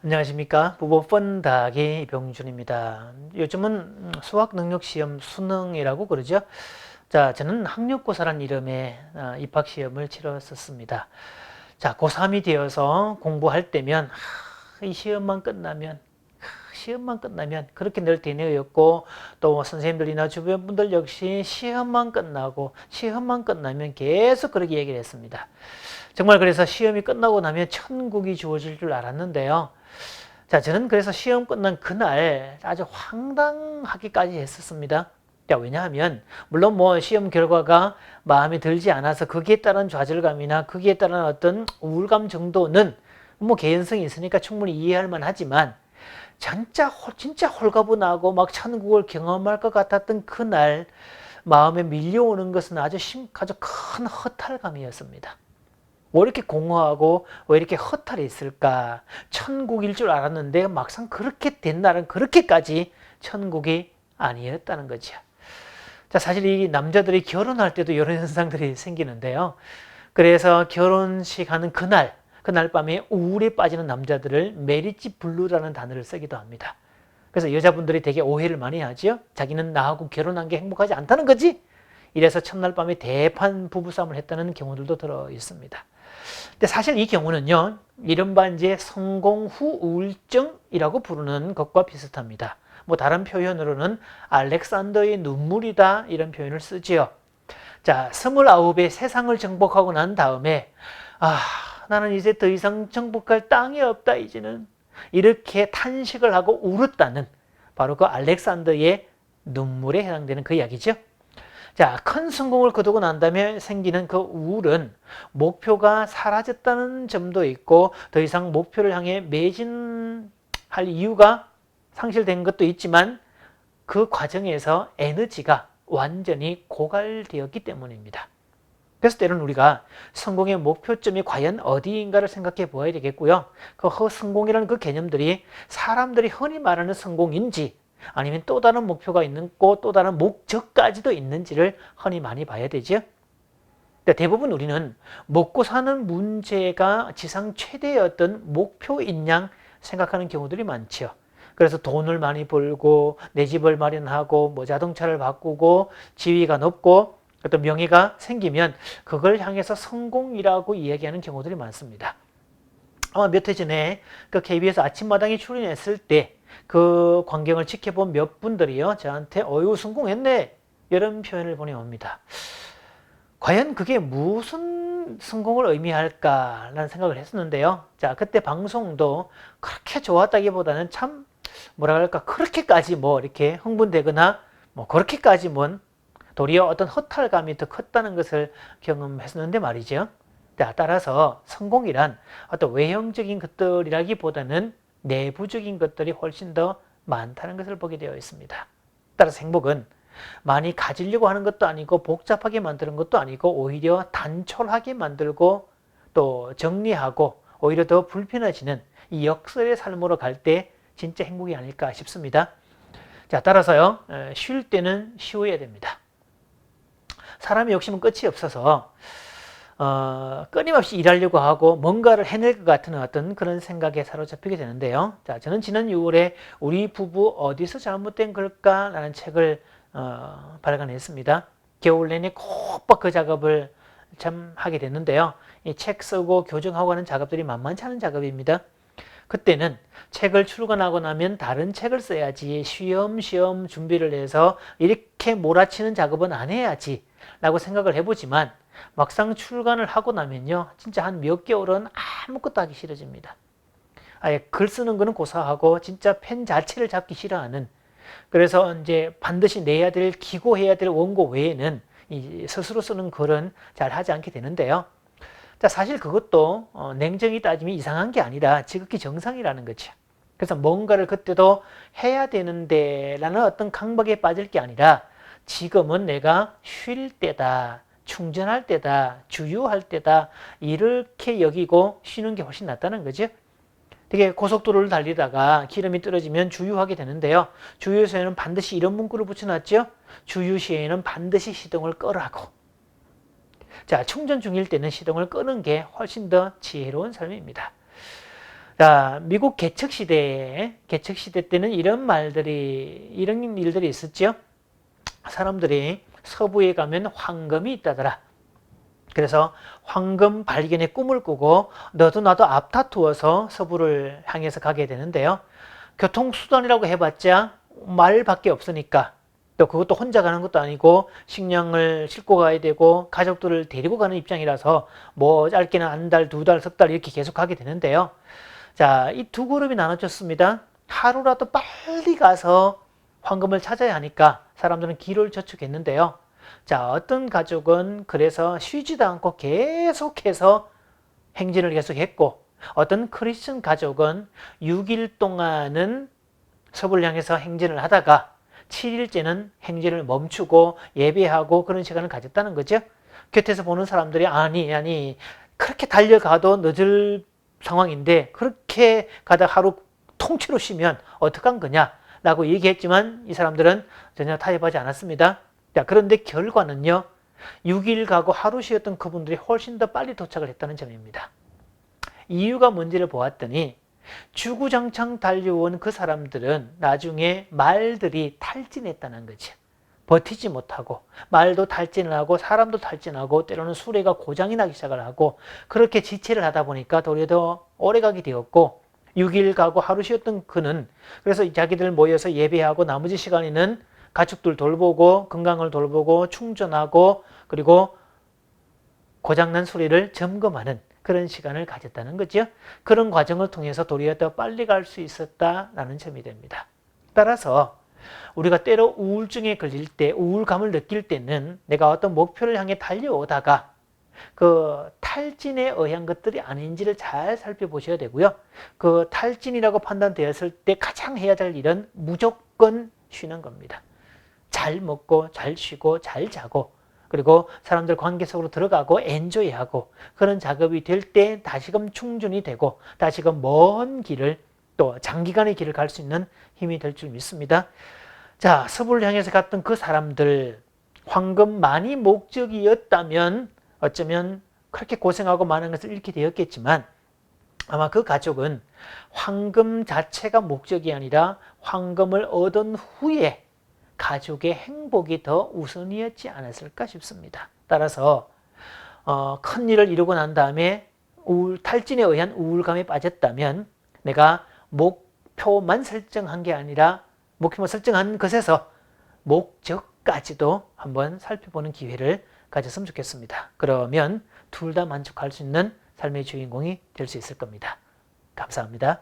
안녕하십니까. 부부 펀다기 이병준입니다. 요즘은 수학 능력 시험 수능이라고 그러죠. 자, 저는 학력고사란 이름의 입학 시험을 치렀었습니다. 자, 고3이 되어서 공부할 때면 이 시험만 끝나면 그렇게 늘 되뇌었고, 또 선생님들이나 주변 분들 역시 시험만 끝나면 계속 그렇게 얘기를 했습니다. 정말 그래서 시험이 끝나고 나면 천국이 주어질 줄 알았는데요. 자, 저는 그래서 시험 끝난 그날 아주 황당하기까지 했었습니다. 자, 왜냐하면 물론 뭐 시험 결과가 마음에 들지 않아서 거기에 따른 좌절감이나 거기에 따른 어떤 우울감 정도는 뭐 개연성이 있으니까 충분히 이해할 만하지만, 진짜 홀가분하고 막 천국을 경험할 것 같았던 그날 마음에 밀려오는 것은 아주 큰 허탈감이었습니다. 왜 이렇게 공허하고 왜 이렇게 허탈이 있을까? 천국일 줄 알았는데 막상 그렇게 된 날은 그렇게까지 천국이 아니었다는 거죠. 자, 사실 이 남자들이 결혼할 때도 이런 현상들이 생기는데요. 그래서 결혼식 하는 그날 밤에 우울에 빠지는 남자들을 메리지 블루라는 단어를 쓰기도 합니다. 그래서 여자분들이 되게 오해를 많이 하죠. 자기는 나하고 결혼한 게 행복하지 않다는 거지? 이래서 첫날 밤에 대판 부부싸움을 했다는 경우들도 들어 있습니다. 근데 사실 이 경우는요, 이른바 이제 성공 후 우울증이라고 부르는 것과 비슷합니다. 뭐 다른 표현으로는 알렉산더의 눈물이다 이런 표현을 쓰지요. 자, 29에 세상을 정복하고 난 다음에 나는 이제 더 이상 정복할 땅이 없다 이제는, 이렇게 탄식을 하고 울었다는 바로 그 알렉산더의 눈물에 해당되는 그 이야기죠. 자, 큰 성공을 거두고 난 다음에 생기는 그 우울은 목표가 사라졌다는 점도 있고, 더 이상 목표를 향해 매진할 이유가 상실된 것도 있지만, 그 과정에서 에너지가 완전히 고갈되었기 때문입니다. 그래서 때로는 우리가 성공의 목표점이 과연 어디인가를 생각해 보아야 되겠고요. 그 성공이라는 그 개념들이 사람들이 흔히 말하는 성공인지, 아니면 또 다른 목표가 있고 또 다른 목적까지도 있는지를 흔히 많이 봐야 되죠. 대부분 우리는 먹고 사는 문제가 지상 최대의 어떤 목표인 양 생각하는 경우들이 많죠. 그래서 돈을 많이 벌고 내 집을 마련하고 뭐 자동차를 바꾸고 지위가 높고 어떤 명예가 생기면 그걸 향해서 성공이라고 이야기하는 경우들이 많습니다. 아마 몇 해 전에 그 KBS 아침마당에 출연했을 때 그 광경을 지켜본 몇 분들이요, 저한테 어유 성공했네 이런 표현을 보내옵니다. 과연 그게 무슨 성공을 의미할까라는 생각을 했었는데요. 자, 그때 방송도 그렇게 좋았다기보다는 참 뭐라 그럴까, 그렇게까지 뭐 이렇게 흥분되거나 뭐 그렇게까지 도리어 어떤 허탈감이 더 컸다는 것을 경험했었는데 말이죠. 자, 따라서 성공이란 어떤 외형적인 것들이라기보다는 내부적인 것들이 훨씬 더 많다는 것을 보게 되어 있습니다. 따라서 행복은 많이 가지려고 하는 것도 아니고 복잡하게 만드는 것도 아니고 오히려 단촐하게 만들고 또 정리하고 오히려 더 불편해지는 이 역설의 삶으로 갈 때 진짜 행복이 아닐까 싶습니다. 자, 따라서요, 쉴 때는 쉬어야 됩니다. 사람의 욕심은 끝이 없어서 끊임없이 일하려고 하고 뭔가를 해낼 것 같은 어떤 그런 생각에 사로잡히게 되는데요. 자, 저는 지난 6월에 우리 부부 어디서 잘못된 걸까라는 책을 발간했습니다. 겨울 내내 꼭박 그 작업을 참 하게 됐는데요. 이 책 쓰고 교정하고 하는 작업들이 만만치 않은 작업입니다. 그때는 책을 출간하고 나면 다른 책을 써야지, 쉬엄쉬엄 준비를 해서 이렇게 몰아치는 작업은 안 해야지 라고 생각을 해보지만, 막상 출간을 하고 나면요, 진짜 한 몇 개월은 아무것도 하기 싫어집니다. 아예 글 쓰는 거는 고사하고 진짜 펜 자체를 잡기 싫어하는, 그래서 이제 반드시 내야 될, 기고해야 될 원고 외에는 이 스스로 쓰는 글은 잘 하지 않게 되는데요. 자, 사실 그것도 냉정히 따지면 이상한 게 아니라 지극히 정상이라는 거죠. 그래서 뭔가를 그때도 해야 되는데 라는 어떤 강박에 빠질 게 아니라, 지금은 내가 쉴 때다, 충전할 때다, 주유할 때다, 이렇게 여기고 쉬는 게 훨씬 낫다는 거죠. 되게 고속도로를 달리다가 기름이 떨어지면 주유하게 되는데요. 주유소에는 반드시 이런 문구를 붙여놨죠. 주유 시에는 반드시 시동을 끄라고. 자, 충전 중일 때는 시동을 끄는 게 훨씬 더 지혜로운 삶입니다. 자, 미국 개척 시대 때는 이런 일들이 있었죠. 사람들이 서부에 가면 황금이 있다더라. 그래서 황금 발견의 꿈을 꾸고 너도 나도 앞다투어서 서부를 향해서 가게 되는데요. 교통수단이라고 해봤자 말밖에 없으니까, 또 그것도 혼자 가는 것도 아니고 식량을 싣고 가야 되고 가족들을 데리고 가는 입장이라서 뭐 짧게는 한 달, 두 달, 석 달 이렇게 계속 가게 되는데요. 자, 이 두 그룹이 나눠졌습니다. 하루라도 빨리 가서 황금을 찾아야 하니까 사람들은 기를 저축했는데요. 자, 어떤 가족은 그래서 쉬지도 않고 계속해서 행진을 계속했고, 어떤 크리스천 가족은 6일 동안은 서부를 향해서 행진을 하다가 7일째는 행진을 멈추고 예배하고 그런 시간을 가졌다는 거죠. 곁에서 보는 사람들이 아니 그렇게 달려가도 늦을 상황인데 그렇게 가다 하루 통째로 쉬면 어떡한 거냐 라고 얘기했지만 이 사람들은 전혀 타협하지 않았습니다. 자, 그런데 결과는요, 6일 가고 하루 쉬었던 그분들이 훨씬 더 빨리 도착을 했다는 점입니다. 이유가 뭔지를 보았더니 주구장창 달려온 그 사람들은 나중에 말들이 탈진했다는 거죠. 버티지 못하고 말도 탈진을 하고 사람도 탈진하고 때로는 수레가 고장이 나기 시작을 하고 그렇게 지체를 하다 보니까 도리어 더 오래가게 되었고, 6일 가고 하루 쉬었던 그는 그래서 자기들 모여서 예배하고 나머지 시간에는 가축들 돌보고 건강을 돌보고 충전하고 그리고 고장난 수레를 점검하는 그런 시간을 가졌다는 거죠. 그런 과정을 통해서 도리어 더 빨리 갈 수 있었다라는 점이 됩니다. 따라서 우리가 때로 우울증에 걸릴 때, 우울감을 느낄 때는 내가 어떤 목표를 향해 달려오다가 그 탈진에 의한 것들이 아닌지를 잘 살펴보셔야 되고요. 그 탈진이라고 판단되었을 때 가장 해야 될 일은 무조건 쉬는 겁니다. 잘 먹고 잘 쉬고 잘 자고 그리고 사람들 관계 속으로 들어가고 엔조이하고 그런 작업이 될 때 다시금 충전이 되고 다시금 먼 길을 또 장기간의 길을 갈 수 있는 힘이 될 줄 믿습니다. 자, 서부를 향해서 갔던 그 사람들, 황금만이 목적이었다면 어쩌면 그렇게 고생하고 많은 것을 잃게 되었겠지만 아마 그 가족은 황금 자체가 목적이 아니라 황금을 얻은 후에 가족의 행복이 더 우선이었지 않았을까 싶습니다. 따라서 큰 일을 이루고 난 다음에 탈진에 의한 우울감에 빠졌다면 내가 목표만 설정한 게 아니라 목표만 설정한 것에서 목적까지도 한번 살펴보는 기회를 가졌으면 좋겠습니다. 그러면 둘 다 만족할 수 있는 삶의 주인공이 될 수 있을 겁니다. 감사합니다.